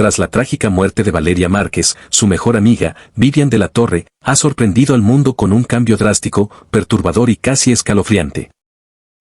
Tras la trágica muerte de Valeria Márquez, su mejor amiga, Vivian de la Torre, ha sorprendido al mundo con un cambio drástico, perturbador y casi escalofriante.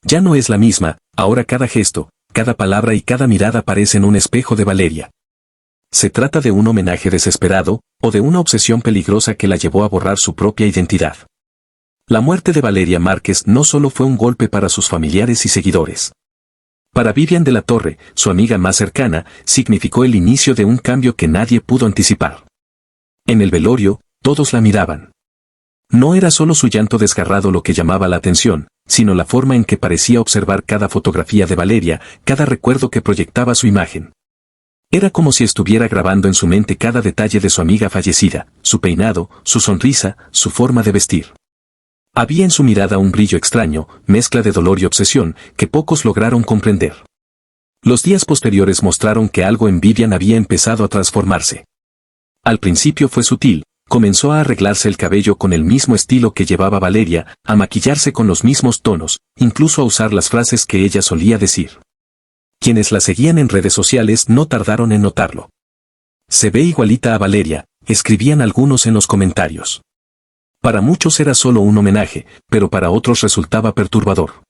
Ya no es la misma, ahora cada gesto, cada palabra y cada mirada parecen un espejo de Valeria. ¿Se trata de un homenaje desesperado, o de una obsesión peligrosa que la llevó a borrar su propia identidad? La muerte de Valeria Márquez no solo fue un golpe para sus familiares y seguidores. Para Vivian de la Torre, su amiga más cercana, significó el inicio de un cambio que nadie pudo anticipar. En el velorio, todos la miraban. No era solo su llanto desgarrado lo que llamaba la atención, sino la forma en que parecía observar cada fotografía de Valeria, cada recuerdo que proyectaba su imagen. Era como si estuviera grabando en su mente cada detalle de su amiga fallecida, su peinado, su sonrisa, su forma de vestir. Había en su mirada un brillo extraño, mezcla de dolor y obsesión, que pocos lograron comprender. Los días posteriores mostraron que algo en Vivian había empezado a transformarse. Al principio fue sutil, comenzó a arreglarse el cabello con el mismo estilo que llevaba Valeria, a maquillarse con los mismos tonos, incluso a usar las frases que ella solía decir. Quienes la seguían en redes sociales no tardaron en notarlo. Se ve igualita a Valeria, escribían algunos en los comentarios. Para muchos era solo un homenaje, pero para otros resultaba perturbador.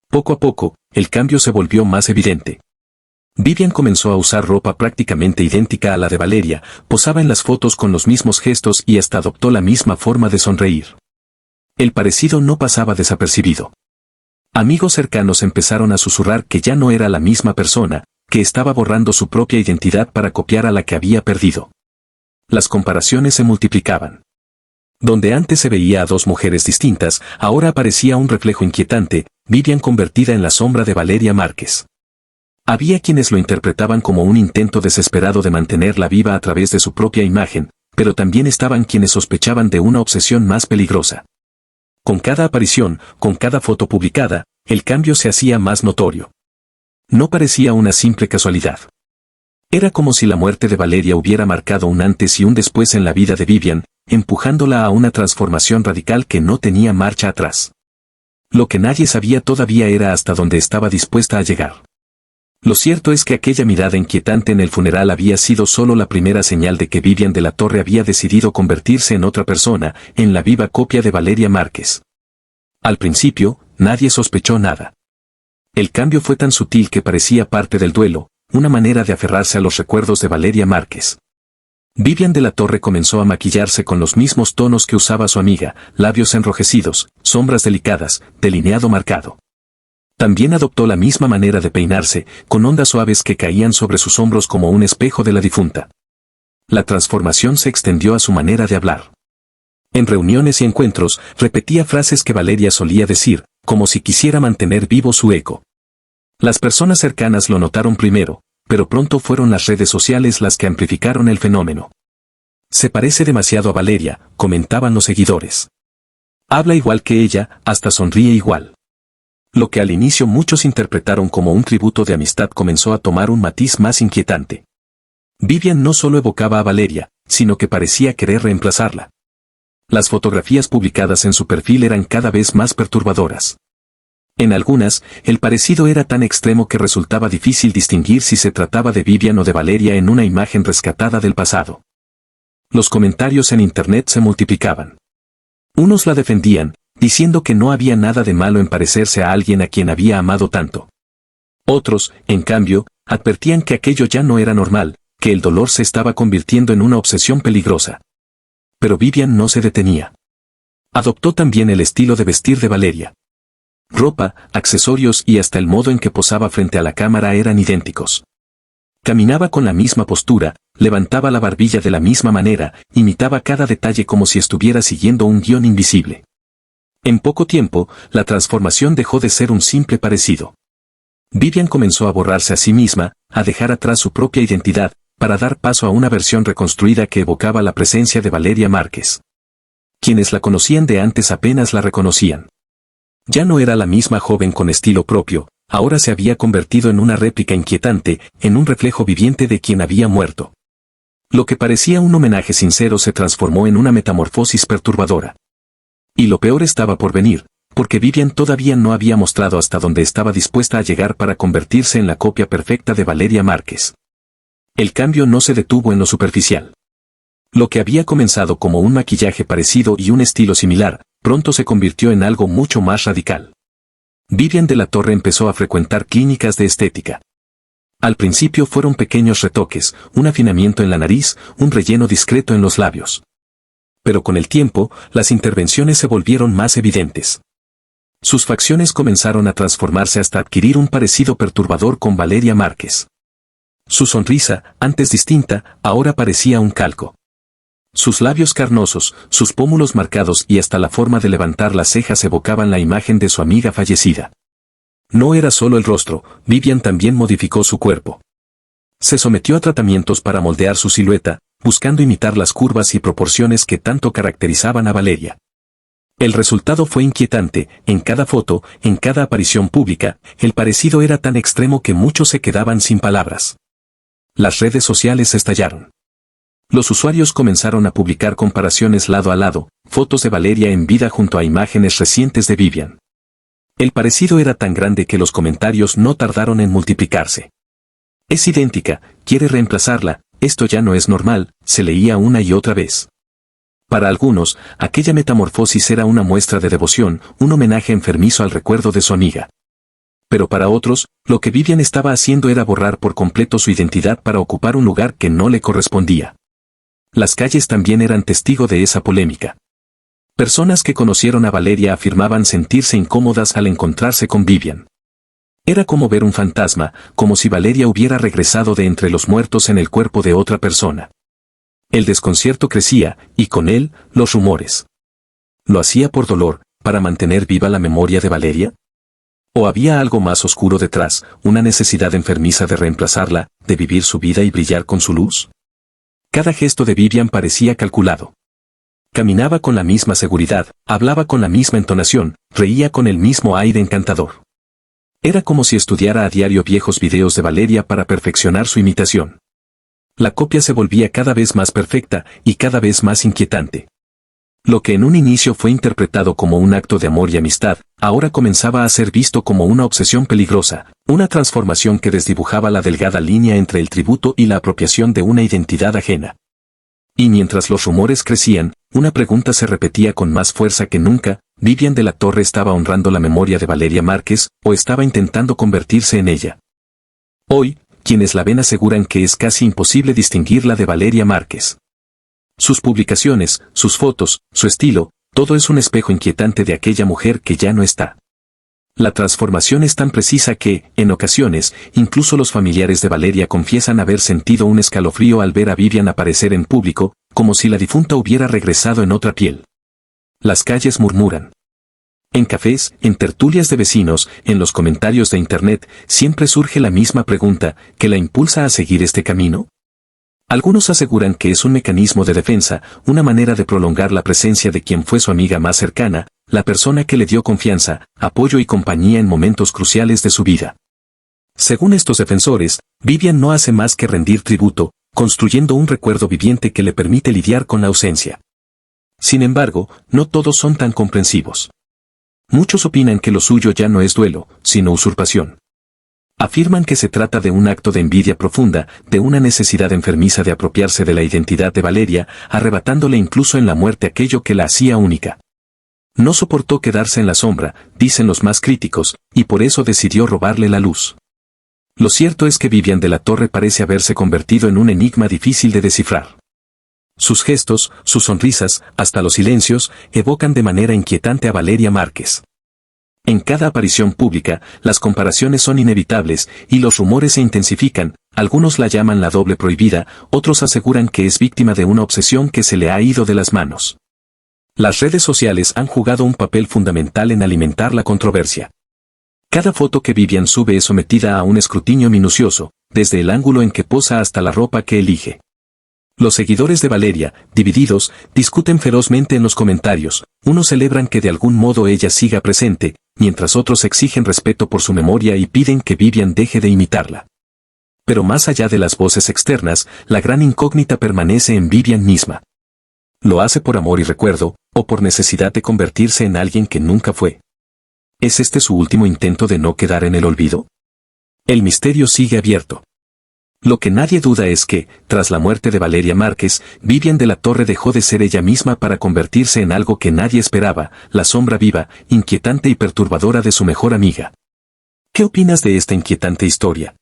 Poco a poco, el cambio se volvió más evidente. Vivian comenzó a usar ropa prácticamente idéntica a la de Valeria, posaba en las fotos con los mismos gestos y hasta adoptó la misma forma de sonreír. El parecido no pasaba desapercibido. Amigos cercanos empezaron a susurrar que ya no era la misma persona, que estaba borrando su propia identidad para copiar a la que había perdido. Las comparaciones se multiplicaban. Donde antes se veía a dos mujeres distintas, ahora aparecía un reflejo inquietante, Vivian convertida en la sombra de Valeria Márquez. Había quienes lo interpretaban como un intento desesperado de mantenerla viva a través de su propia imagen, pero también estaban quienes sospechaban de una obsesión más peligrosa. Con cada aparición, con cada foto publicada, el cambio se hacía más notorio. No parecía una simple casualidad. Era como si la muerte de Valeria hubiera marcado un antes y un después en la vida de Vivian, empujándola a una transformación radical que no tenía marcha atrás. Lo que nadie sabía todavía era hasta dónde estaba dispuesta a llegar. Lo cierto es que aquella mirada inquietante en el funeral había sido solo la primera señal de que Vivian de la Torre había decidido convertirse en otra persona, en la viva copia de Valeria Márquez. Al principio, nadie sospechó nada. El cambio fue tan sutil que parecía parte del duelo, una manera de aferrarse a los recuerdos de Valeria Márquez. Vivian de la Torre comenzó a maquillarse con los mismos tonos que usaba su amiga, labios enrojecidos, sombras delicadas, delineado marcado. También adoptó la misma manera de peinarse, con ondas suaves que caían sobre sus hombros como un espejo de la difunta. La transformación se extendió a su manera de hablar. En reuniones y encuentros, repetía frases que Valeria solía decir, como si quisiera mantener vivo su eco. Las personas cercanas lo notaron primero, pero pronto fueron las redes sociales las que amplificaron el fenómeno. Se parece demasiado a Valeria, comentaban los seguidores. Habla igual que ella, hasta sonríe igual. Lo que al inicio muchos interpretaron como un tributo de amistad comenzó a tomar un matiz más inquietante. Vivian no solo evocaba a Valeria, sino que parecía querer reemplazarla. Las fotografías publicadas en su perfil eran cada vez más perturbadoras. En algunas, el parecido era tan extremo que resultaba difícil distinguir si se trataba de Vivian o de Valeria en una imagen rescatada del pasado. Los comentarios en internet se multiplicaban. Unos la defendían, diciendo que no había nada de malo en parecerse a alguien a quien había amado tanto. Otros, en cambio, advertían que aquello ya no era normal, que el dolor se estaba convirtiendo en una obsesión peligrosa. Pero Vivian no se detenía. Adoptó también el estilo de vestir de Valeria. Ropa, accesorios y hasta el modo en que posaba frente a la cámara eran idénticos. Caminaba con la misma postura, levantaba la barbilla de la misma manera, imitaba cada detalle como si estuviera siguiendo un guión invisible. En poco tiempo, la transformación dejó de ser un simple parecido. Vivian comenzó a borrarse a sí misma, a dejar atrás su propia identidad, para dar paso a una versión reconstruida que evocaba la presencia de Valeria Márquez. Quienes la conocían de antes apenas la reconocían. Ya no era la misma joven con estilo propio, ahora se había convertido en una réplica inquietante, en un reflejo viviente de quien había muerto. Lo que parecía un homenaje sincero se transformó en una metamorfosis perturbadora. Y lo peor estaba por venir, porque Vivian todavía no había mostrado hasta dónde estaba dispuesta a llegar para convertirse en la copia perfecta de Valeria Márquez. El cambio no se detuvo en lo superficial. Lo que había comenzado como un maquillaje parecido y un estilo similar, pronto se convirtió en algo mucho más radical. Vivian de la Torre empezó a frecuentar clínicas de estética. Al principio fueron pequeños retoques, un afinamiento en la nariz, un relleno discreto en los labios. Pero con el tiempo, las intervenciones se volvieron más evidentes. Sus facciones comenzaron a transformarse hasta adquirir un parecido perturbador con Valeria Márquez. Su sonrisa, antes distinta, ahora parecía un calco. Sus labios carnosos, sus pómulos marcados y hasta la forma de levantar las cejas evocaban la imagen de su amiga fallecida. No era solo el rostro, Vivian también modificó su cuerpo. Se sometió a tratamientos para moldear su silueta, buscando imitar las curvas y proporciones que tanto caracterizaban a Valeria. El resultado fue inquietante, en cada foto, en cada aparición pública, el parecido era tan extremo que muchos se quedaban sin palabras. Las redes sociales estallaron. Los usuarios comenzaron a publicar comparaciones lado a lado, fotos de Valeria en vida junto a imágenes recientes de Vivian. El parecido era tan grande que los comentarios no tardaron en multiplicarse. Es idéntica, quiere reemplazarla, esto ya no es normal, se leía una y otra vez. Para algunos, aquella metamorfosis era una muestra de devoción, un homenaje enfermizo al recuerdo de su amiga. Pero para otros, lo que Vivian estaba haciendo era borrar por completo su identidad para ocupar un lugar que no le correspondía. Las calles también eran testigo de esa polémica. Personas que conocieron a Valeria afirmaban sentirse incómodas al encontrarse con Vivian. Era como ver un fantasma, como si Valeria hubiera regresado de entre los muertos en el cuerpo de otra persona. El desconcierto crecía, y con él, los rumores. ¿Lo hacía por dolor, para mantener viva la memoria de Valeria? ¿O había algo más oscuro detrás, una necesidad enfermiza de reemplazarla, de vivir su vida y brillar con su luz? Cada gesto de Vivian parecía calculado. Caminaba con la misma seguridad, hablaba con la misma entonación, reía con el mismo aire encantador. Era como si estudiara a diario viejos videos de Valeria para perfeccionar su imitación. La copia se volvía cada vez más perfecta y cada vez más inquietante. Lo que en un inicio fue interpretado como un acto de amor y amistad, ahora comenzaba a ser visto como una obsesión peligrosa, una transformación que desdibujaba la delgada línea entre el tributo y la apropiación de una identidad ajena. Y mientras los rumores crecían, una pregunta se repetía con más fuerza que nunca: ¿Vivian de la Torre estaba honrando la memoria de Valeria Márquez, o estaba intentando convertirse en ella? Hoy, quienes la ven aseguran que es casi imposible distinguirla de Valeria Márquez. Sus publicaciones, sus fotos, su estilo, todo es un espejo inquietante de aquella mujer que ya no está. La transformación es tan precisa que, en ocasiones, incluso los familiares de Valeria confiesan haber sentido un escalofrío al ver a Vivian aparecer en público, como si la difunta hubiera regresado en otra piel. Las calles murmuran. En cafés, en tertulias de vecinos, en los comentarios de internet, siempre surge la misma pregunta: ¿qué la impulsa a seguir este camino? Algunos aseguran que es un mecanismo de defensa, una manera de prolongar la presencia de quien fue su amiga más cercana, la persona que le dio confianza, apoyo y compañía en momentos cruciales de su vida. Según estos defensores, Vivian no hace más que rendir tributo, construyendo un recuerdo viviente que le permite lidiar con la ausencia. Sin embargo, no todos son tan comprensivos. Muchos opinan que lo suyo ya no es duelo, sino usurpación. Afirman que se trata de un acto de envidia profunda, de una necesidad enfermiza de apropiarse de la identidad de Valeria, arrebatándole incluso en la muerte aquello que la hacía única. No soportó quedarse en la sombra, dicen los más críticos, y por eso decidió robarle la luz. Lo cierto es que Vivian de la Torre parece haberse convertido en un enigma difícil de descifrar. Sus gestos, sus sonrisas, hasta los silencios, evocan de manera inquietante a Valeria Márquez. En cada aparición pública, las comparaciones son inevitables y los rumores se intensifican. Algunos la llaman la doble prohibida, otros aseguran que es víctima de una obsesión que se le ha ido de las manos. Las redes sociales han jugado un papel fundamental en alimentar la controversia. Cada foto que Vivian sube es sometida a un escrutinio minucioso, desde el ángulo en que posa hasta la ropa que elige. Los seguidores de Valeria, divididos, discuten ferozmente en los comentarios. Unos celebran que de algún modo ella siga presente, mientras otros exigen respeto por su memoria y piden que Vivian deje de imitarla. Pero más allá de las voces externas, la gran incógnita permanece en Vivian misma. ¿Lo hace por amor y recuerdo, o por necesidad de convertirse en alguien que nunca fue? ¿Es este su último intento de no quedar en el olvido? El misterio sigue abierto. Lo que nadie duda es que, tras la muerte de Valeria Márquez, Vivian de la Torre dejó de ser ella misma para convertirse en algo que nadie esperaba, la sombra viva, inquietante y perturbadora de su mejor amiga. ¿Qué opinas de esta inquietante historia?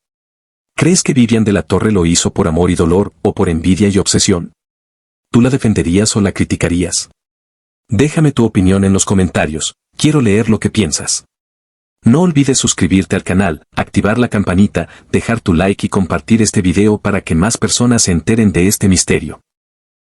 ¿Crees que Vivian de la Torre lo hizo por amor y dolor, o por envidia y obsesión? ¿Tú la defenderías o la criticarías? Déjame tu opinión en los comentarios, quiero leer lo que piensas. No olvides suscribirte al canal, activar la campanita, dejar tu like y compartir este video para que más personas se enteren de este misterio.